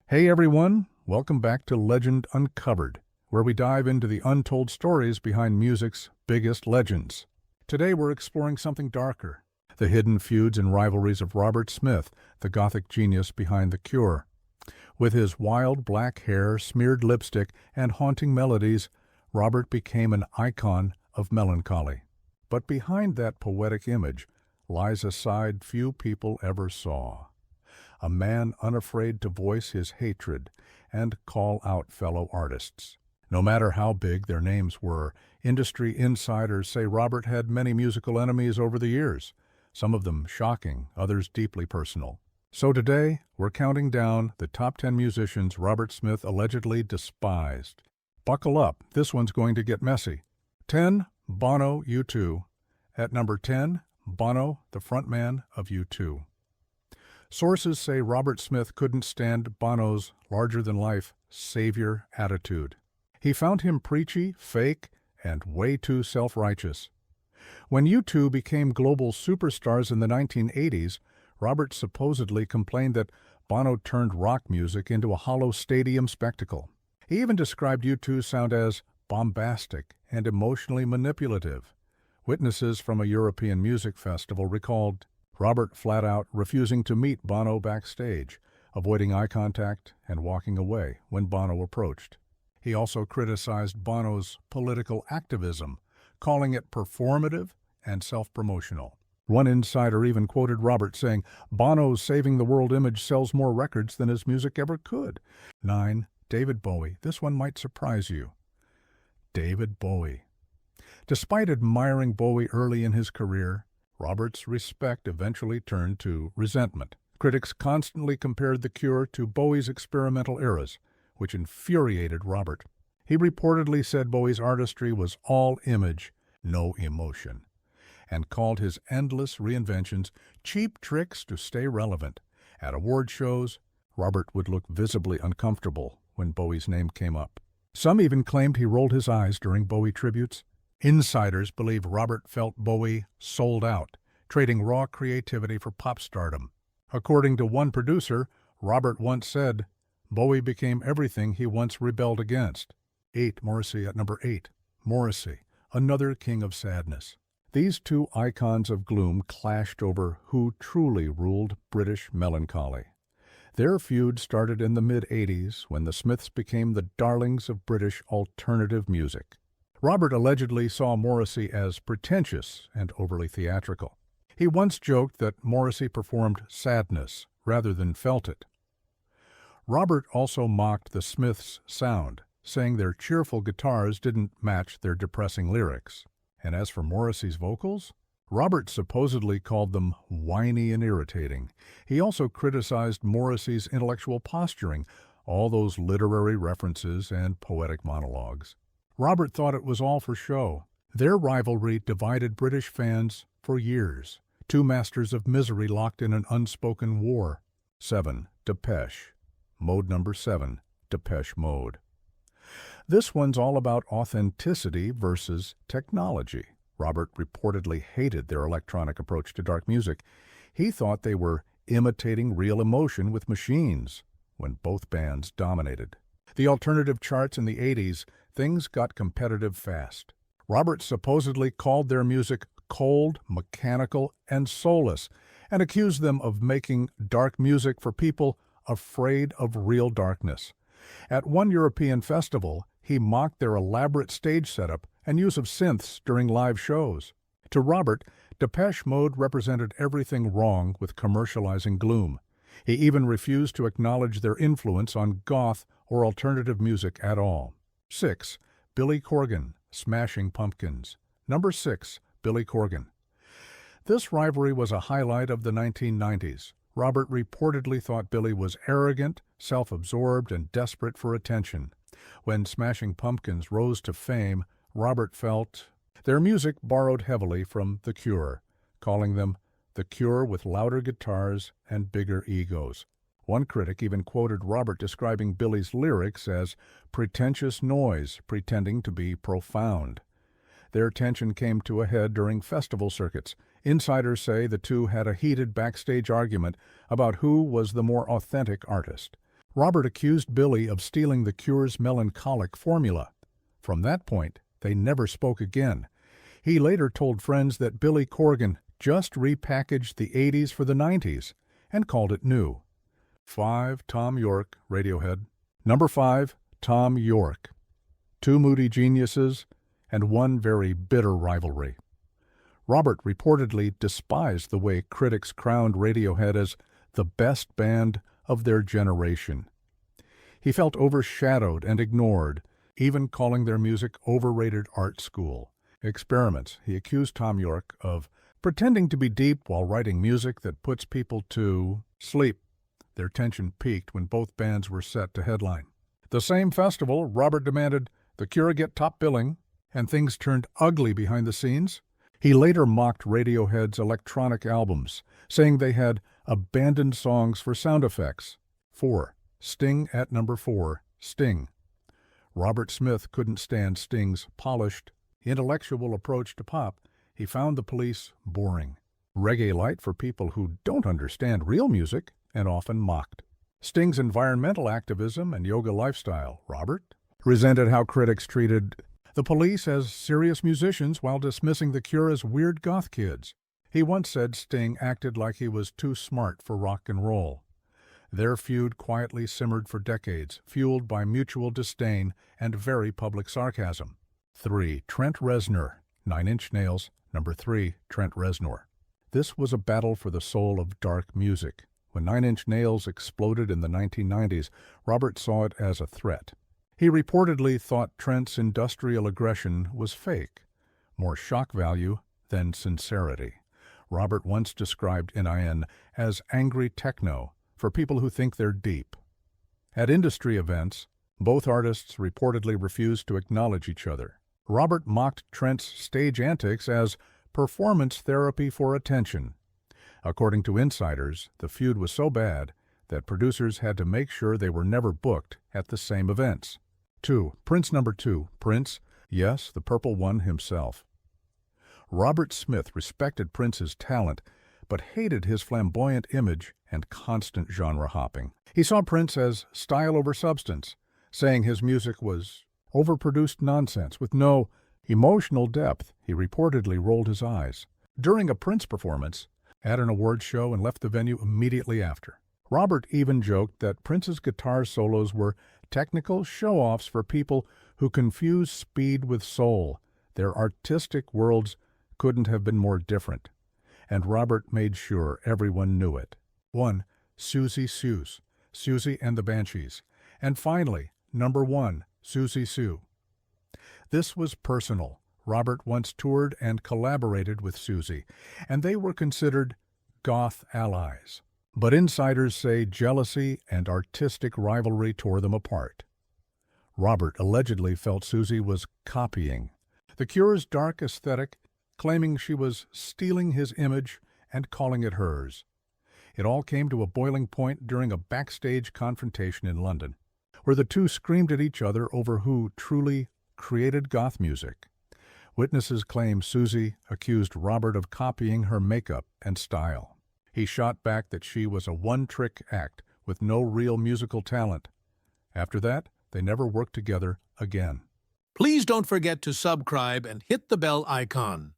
Hey everyone, welcome back to Legend Uncovered, where we dive into the untold stories behind music's biggest legends. Today we're exploring something darker, the hidden feuds and rivalries of Robert Smith, the Gothic genius behind The Cure. With his wild black hair, smeared lipstick, and haunting melodies, Robert became an icon of melancholy. But behind that poetic image lies a side few people ever saw. A man unafraid to voice his hatred and call out fellow artists. No matter how big their names were, industry insiders say Robert had many musical enemies over the years, some of them shocking, others deeply personal. So today, we're counting down the top 10 musicians Robert Smith allegedly despised. Buckle up, this one's going to get messy. 10. Bono, U2. At number 10, Bono, the frontman of U2. Sources say Robert Smith couldn't stand Bono's larger-than-life savior attitude. He found him preachy, fake, and way too self-righteous. When U2 became global superstars in the 1980s, Robert supposedly complained that Bono turned rock music into a hollow stadium spectacle. He even described U2's sound as bombastic and emotionally manipulative. Witnesses from a European music festival recalled Robert flat out refusing to meet Bono backstage, avoiding eye contact and walking away when Bono approached. He also criticized Bono's political activism, calling it performative and self-promotional. One insider even quoted Robert saying, "Bono's Saving the World image sells more records than his music ever could." 9. David Bowie. This one might surprise you. David Bowie. Despite admiring Bowie early in his career, Robert's respect eventually turned to resentment. Critics constantly compared The Cure to Bowie's experimental eras, which infuriated Robert. He reportedly said Bowie's artistry was all image, no emotion, and called his endless reinventions cheap tricks to stay relevant. At award shows, Robert would look visibly uncomfortable when Bowie's name came up. Some even claimed he rolled his eyes during Bowie tributes. Insiders believe Robert felt Bowie sold out, trading raw creativity for pop stardom. According to one producer, Robert once said, "Bowie became everything he once rebelled against." 8. Morrissey at number 8. Morrissey, another king of sadness. These two icons of gloom clashed over who truly ruled British melancholy. Their feud started in the mid-'80s when the Smiths became the darlings of British alternative music. Robert allegedly saw Morrissey as pretentious and overly theatrical. He once joked that Morrissey performed sadness rather than felt it. Robert also mocked the Smiths' sound, saying their cheerful guitars didn't match their depressing lyrics. And as for Morrissey's vocals, Robert supposedly called them whiny and irritating. He also criticized Morrissey's intellectual posturing, all those literary references and poetic monologues. Robert thought it was all for show. Their rivalry divided British fans for years. Two masters of misery locked in an unspoken war. 7. Depeche. Mode number 7. Depeche Mode. This one's all about authenticity versus technology. Robert reportedly hated their electronic approach to dark music. He thought they were imitating real emotion with machines when both bands dominated. The alternative charts in the 80s, things got competitive fast. Robert supposedly called their music cold, mechanical, and soulless, and accused them of making dark music for people afraid of real darkness. At one European festival, he mocked their elaborate stage setup and use of synths during live shows. To Robert, Depeche Mode represented everything wrong with commercializing gloom. He even refused to acknowledge their influence on goth or alternative music at all. 6. Billy Corgan, Smashing Pumpkins. Number 6. Billy Corgan. This rivalry was a highlight of the 1990s. Robert reportedly thought Billy was arrogant, self-absorbed, and desperate for attention. When Smashing Pumpkins rose to fame, Robert felt their music borrowed heavily from The Cure, calling them The Cure with louder guitars and bigger egos. One critic even quoted Robert describing Billy's lyrics as pretentious noise pretending to be profound. Their tension came to a head during festival circuits. Insiders say the two had a heated backstage argument about who was the more authentic artist. Robert accused Billy of stealing the Cure's melancholic formula. From that point, they never spoke again. He later told friends that Billy Corgan just repackaged the 80s for the 90s and called it new. 5. Tom York, Radiohead. Number 5. Tom York. Two moody geniuses and one very bitter rivalry. Robert reportedly despised the way critics crowned Radiohead as the best band of their generation. He felt overshadowed and ignored, even calling their music overrated art school experiments. He accused Tom York of pretending to be deep while writing music that puts people to sleep. Their tension peaked when both bands were set to headline. The same festival, Robert demanded the Cure get top billing, and things turned ugly behind the scenes. He later mocked Radiohead's electronic albums, saying they had abandoned songs for sound effects. 4. Sting at number 4. Sting. Robert Smith couldn't stand Sting's polished, intellectual approach to pop. He found the Police boring. Reggae light for people who don't understand real music, and often mocked. Sting's environmental activism and yoga lifestyle. Robert resented how critics treated the Police as serious musicians while dismissing the Cure as weird goth kids. He once said Sting acted like he was too smart for rock and roll. Their feud quietly simmered for decades, fueled by mutual disdain and very public sarcasm. 3. Trent Reznor, 9 Inch Nails. Number 3. Trent Reznor. This was a battle for the soul of dark music. When 9 Inch Nails exploded in the 1990s, Robert saw it as a threat. He reportedly thought Trent's industrial aggression was fake, more shock value than sincerity. Robert once described NIN as angry techno for people who think they're deep. At industry events, both artists reportedly refused to acknowledge each other. Robert mocked Trent's stage antics as performance therapy for attention. According to insiders, the feud was so bad that producers had to make sure they were never booked at the same events. 2. Prince number 2. Prince, yes, the Purple One himself. Robert Smith respected Prince's talent, but hated his flamboyant image and constant genre hopping. He saw Prince as style over substance, saying his music was overproduced nonsense with no emotional depth. He reportedly rolled his eyes during a Prince performance at an awards show and left the venue immediately after. Robert even joked that Prince's guitar solos were technical show-offs for people who confuse speed with soul. Their artistic worlds couldn't have been more different, and Robert made sure everyone knew it. 1. Susie Sues, Susie and the Banshees. And finally, number 1, Susie Sue. This was personal. Robert once toured and collaborated with Susie, and they were considered goth allies. But insiders say jealousy and artistic rivalry tore them apart. Robert allegedly felt Susie was copying The Cure's dark aesthetic, claiming she was stealing his image and calling it hers. It all came to a boiling point during a backstage confrontation in London, where the two screamed at each other over who truly created goth music. Witnesses claim Susie accused Robert of copying her makeup and style. He shot back that she was a one-trick act with no real musical talent. After that, they never worked together again. Please don't forget to subscribe and hit the bell icon.